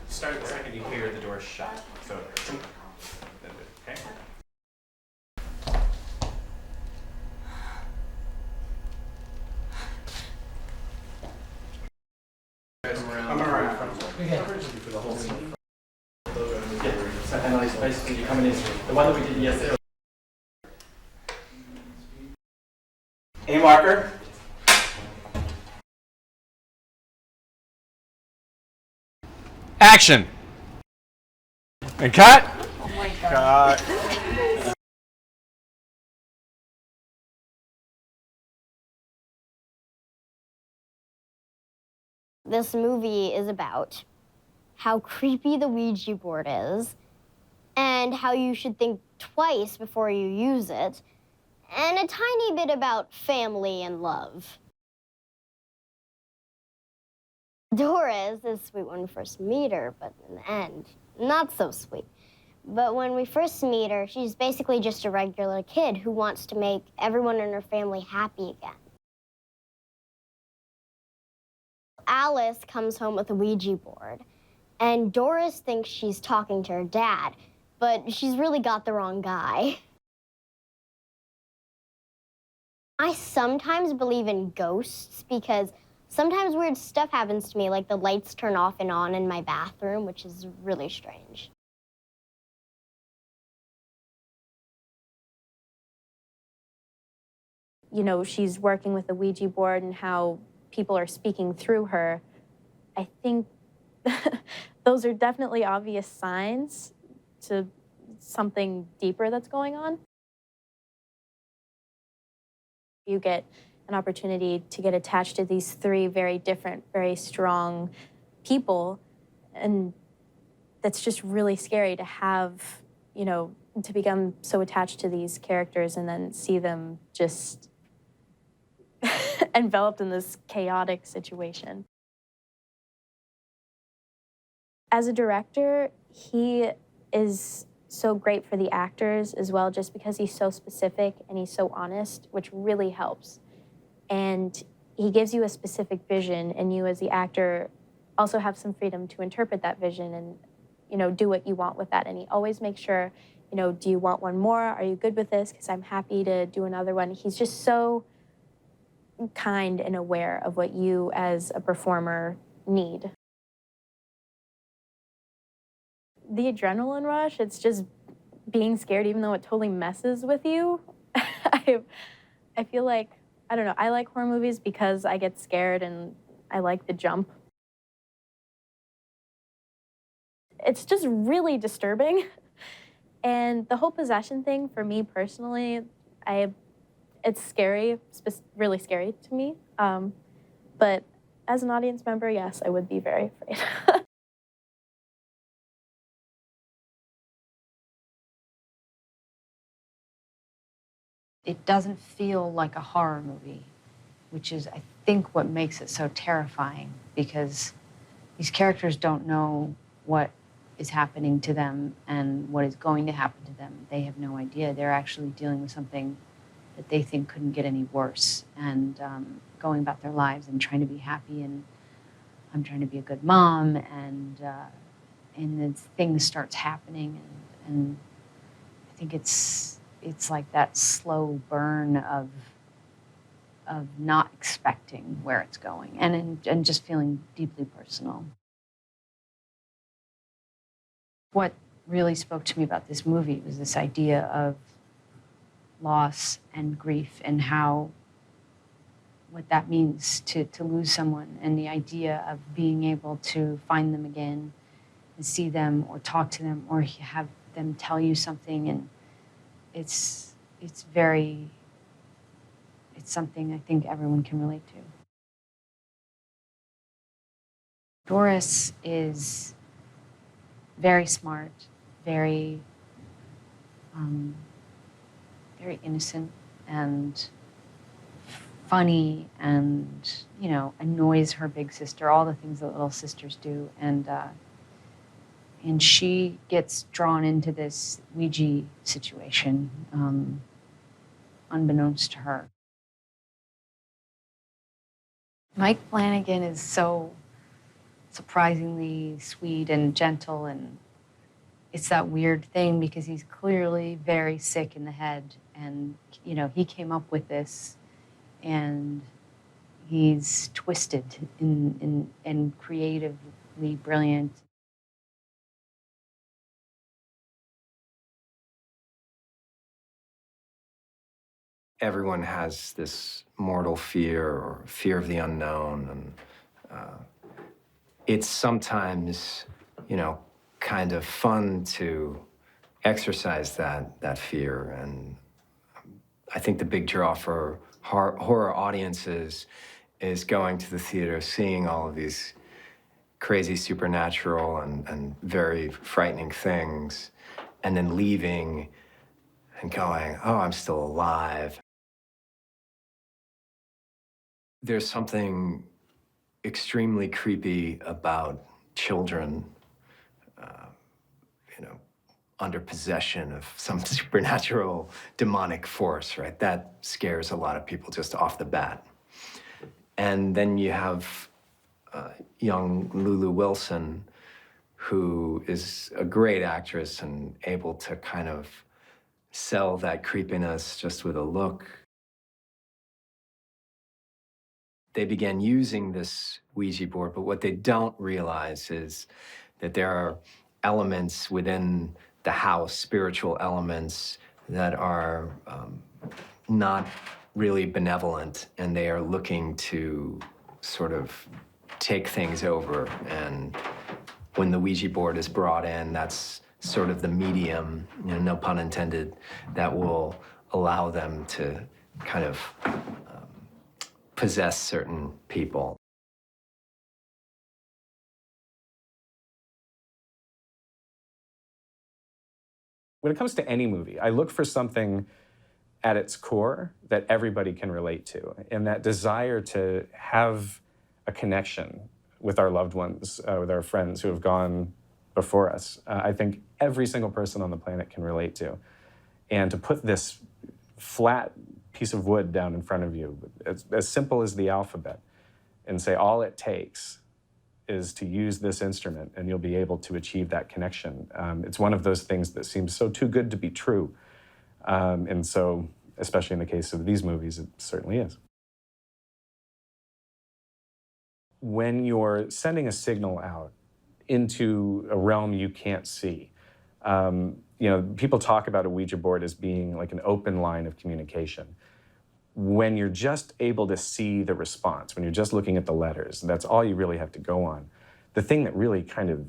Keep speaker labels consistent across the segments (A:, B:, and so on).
A: Start the second you hear the door shut. So, okay. I'm around. For the whole scene. Yeah. So Annalise, basically you're coming in. The one that we did yesterday. A marker.
B: Action! And cut!
C: Oh my God.
B: Cut.
D: This movie is about how creepy the Ouija board is, and how you should think twice before you use it, and a tiny bit about family and love. Doris is sweet when we first meet her, but in the end, not so sweet. But when we first meet her, she's basically just a regular kid who wants to make everyone in her family happy again. Alice comes home with a Ouija board, and Doris thinks she's talking to her dad, but she's really got the wrong guy. I sometimes believe in ghosts because sometimes weird stuff happens to me, like the lights turn off and on in my bathroom, which is really strange.
E: You know, she's working with the Ouija board and how people are speaking through her. I think those are definitely obvious signs to something deeper that's going on. You get an opportunity to get attached to these three very different, very strong people, and that's just really scary to have, you know, to become so attached to these characters and then see them just enveloped in this chaotic situation. As a director, he is so great for the actors as well, just because he's so specific and he's so honest, which really helps. And he gives you a specific vision, and you as the actor also have some freedom to interpret that vision and, you know, do what you want with that. And he always makes sure, you know, do you want one more? Are you good with this? Because I'm happy to do another one. He's just so kind and aware of what you as a performer need. The adrenaline rush, it's just being scared even though it totally messes with you. I feel like, I don't know, I like horror movies because I get scared and I like the jump. It's just really disturbing. And the whole possession thing, for me personally, it's scary, really scary to me. But as an audience member, yes, I would be very afraid.
C: It doesn't feel like a horror movie, which is, I think, what makes it so terrifying, because these characters don't know what is happening to them and what is going to happen to them. They have no idea. They're actually dealing with something that they think couldn't get any worse, and going about their lives and trying to be happy, and I'm trying to be a good mom, and then things starts happening, and I think it's like that slow burn of not expecting where it's going, and just feeling deeply personal. What really spoke to me about this movie was this idea of loss and grief, and what that means to lose someone, and the idea of being able to find them again and see them or talk to them or have them tell you something. And it's something I think everyone can relate to. Doris is very smart, very very innocent and funny and, you know, annoys her big sister, all the things that little sisters do. And she gets drawn into this Ouija situation, unbeknownst to her. Mike Flanagan is so surprisingly sweet and gentle, and it's that weird thing because he's clearly very sick in the head, and, you know, he came up with this, and he's twisted and creatively brilliant.
F: Everyone has this mortal fear or fear of the unknown, and it's sometimes, you know, kind of fun to exercise that fear. And I think the big draw for horror audiences is going to the theater, seeing all of these crazy supernatural and very frightening things, and then leaving and going, oh, I'm still alive. There's something extremely creepy about children, you know, under possession of some supernatural demonic force, right? That scares a lot of people just off the bat. And then you have young Lulu Wilson, who is a great actress and able to kind of sell that creepiness just with a look. They began using this Ouija board, but what they don't realize is that there are elements within the house, spiritual elements, that are not really benevolent, and they are looking to sort of take things over. And when the Ouija board is brought in, that's sort of the medium, you know, no pun intended, that will allow them to kind of possess certain people.
B: When it comes to any movie, I look for something at its core that everybody can relate to, and that desire to have a connection with our loved ones, with our friends who have gone before us. I think every single person on the planet can relate to. And to put this flat piece of wood down in front of you, as simple as the alphabet, and say all it takes is to use this instrument and you'll be able to achieve that connection. It's one of those things that seems so too good to be true. And so, especially in the case of these movies, it certainly is. When you're sending a signal out into a realm you can't see, you know, people talk about a Ouija board as being like an open line of communication. When you're just able to see the response, when you're just looking at the letters, that's all you really have to go on. The thing that really kind of,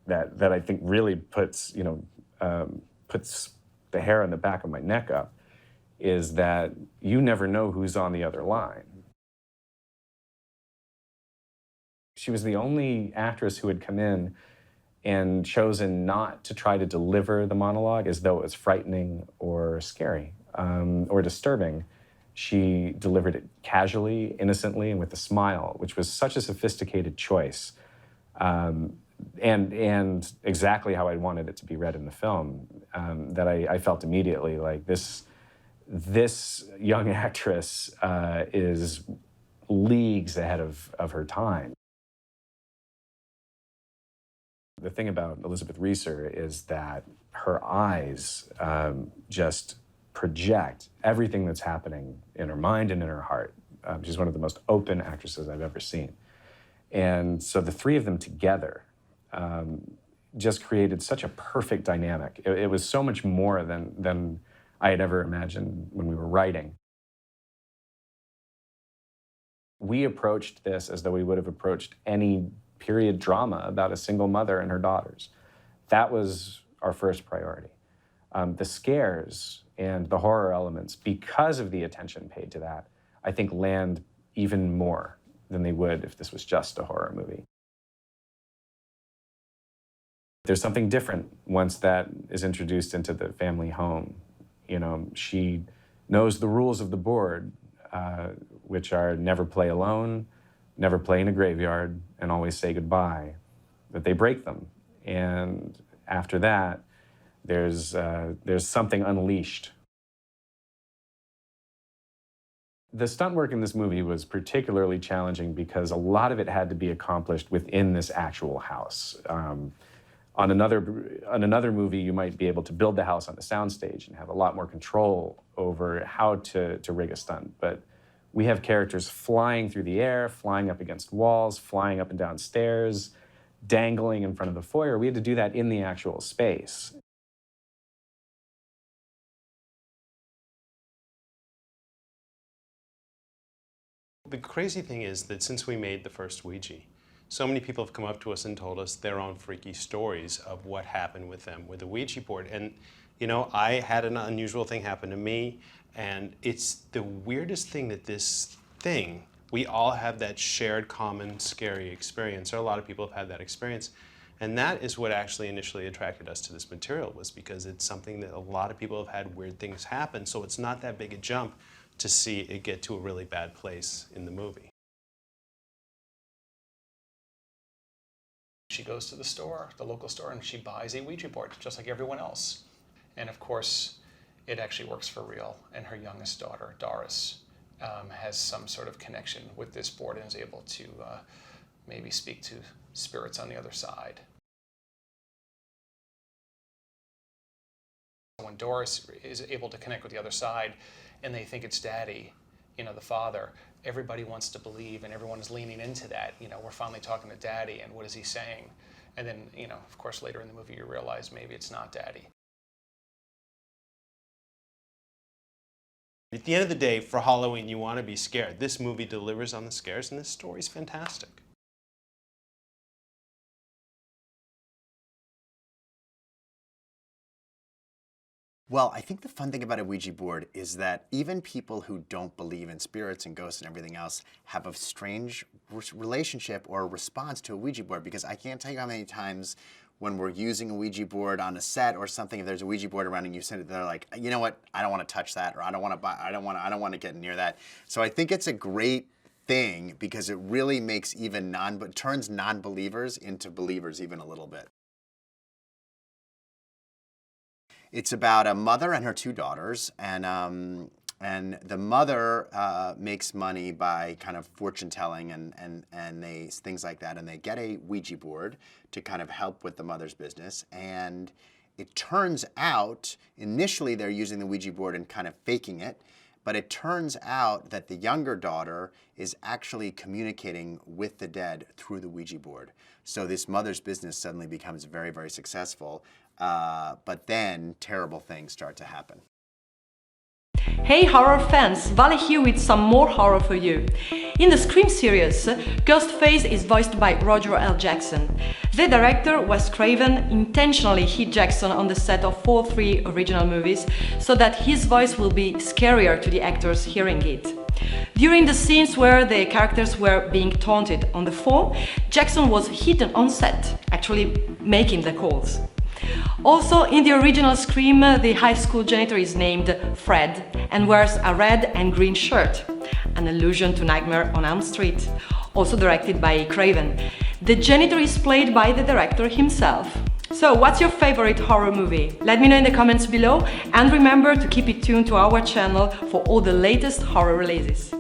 B: that I think really puts, you know, puts the hair on the back of my neck up is that you never know who's on the other line. She was the only actress who had come in and chosen not to try to deliver the monologue as though it was frightening or scary or disturbing. She delivered it casually, innocently, and with a smile, which was such a sophisticated choice, and exactly how I wanted it to be read in the film, that I felt immediately like this young actress is leagues ahead of her time. The thing about Elizabeth Reaser is that her eyes just project everything that's happening in her mind and in her heart. She's one of the most open actresses I've ever seen. And so the three of them together just created such a perfect dynamic. It was so much more than I had ever imagined when we were writing. We approached this as though we would have approached any period drama about a single mother and her daughters. That was our first priority. The scares and the horror elements, because of the attention paid to that, I think land even more than they would if this was just a horror movie. There's something different once that is introduced into the family home. You know, she knows the rules of the board, which are never play alone, never play in a graveyard, and always say goodbye. But they break them. And after that, there's something unleashed. The stunt work in this movie was particularly challenging because a lot of it had to be accomplished within this actual house. On another movie, you might be able to build the house on the soundstage and have a lot more control over how to rig a stunt. But we have characters flying through the air, flying up against walls, flying up and down stairs, dangling in front of the foyer. We had to do that in the actual space.
G: The crazy thing is that since we made the first Ouija, so many people have come up to us and told us their own freaky stories of what happened with them with the Ouija board. And, you know, I had an unusual thing happen to me, and it's the weirdest thing that this thing, we all have that shared common scary experience, or a lot of people have had that experience. And that is what actually initially attracted us to this material, was because it's something that a lot of people have had weird things happen, so it's not that big a jump to see it get to a really bad place in the movie.
A: She goes to the store, the local store, and she buys a Ouija board, just like everyone else. And of course, it actually works for real. And her youngest daughter, Doris, has some sort of connection with this board and is able to maybe speak to spirits on the other side. When Doris is able to connect with the other side and they think it's Daddy, you know, the father, everybody wants to believe and everyone is leaning into that. You know, we're finally talking to Daddy, and what is he saying? And then, you know, of course, later in the movie you realize maybe it's not Daddy.
G: At the end of the day, for Halloween, you want to be scared. This movie delivers on the scares, and this story's fantastic.
H: Well, I think the fun thing about a Ouija board is that even people who don't believe in spirits and ghosts and everything else have a strange relationship or response to a Ouija board, because I can't tell you how many times when we're using a Ouija board on a set or something, if there's a Ouija board around and you send it, they're like, you know what, I don't want to touch that, or I don't want to get near that. So I think it's a great thing because it really makes even turns non-believers into believers even a little bit. It's about a mother and her two daughters, and the mother makes money by kind of fortune telling and things like that, and they get a Ouija board to kind of help with the mother's business. And it turns out, initially they're using the Ouija board and kind of faking it, but it turns out that the younger daughter is actually communicating with the dead through the Ouija board. So this mother's business suddenly becomes very, very successful. But then terrible things start to happen.
I: Hey horror fans, Vale here with some more horror for you. In the Scream series, Ghostface is voiced by Roger L. Jackson. The director, Wes Craven, intentionally hid Jackson on the set of all 3 original movies so that his voice will be scarier to the actors hearing it. During the scenes where the characters were being taunted on the phone, Jackson was hidden on set, actually making the calls. Also, in the original Scream, the high school janitor is named Fred and wears a red and green shirt, an allusion to Nightmare on Elm Street, also directed by Craven. The janitor is played by the director himself. So, what's your favorite horror movie? Let me know in the comments below, and remember to keep it tuned to our channel for all the latest horror releases.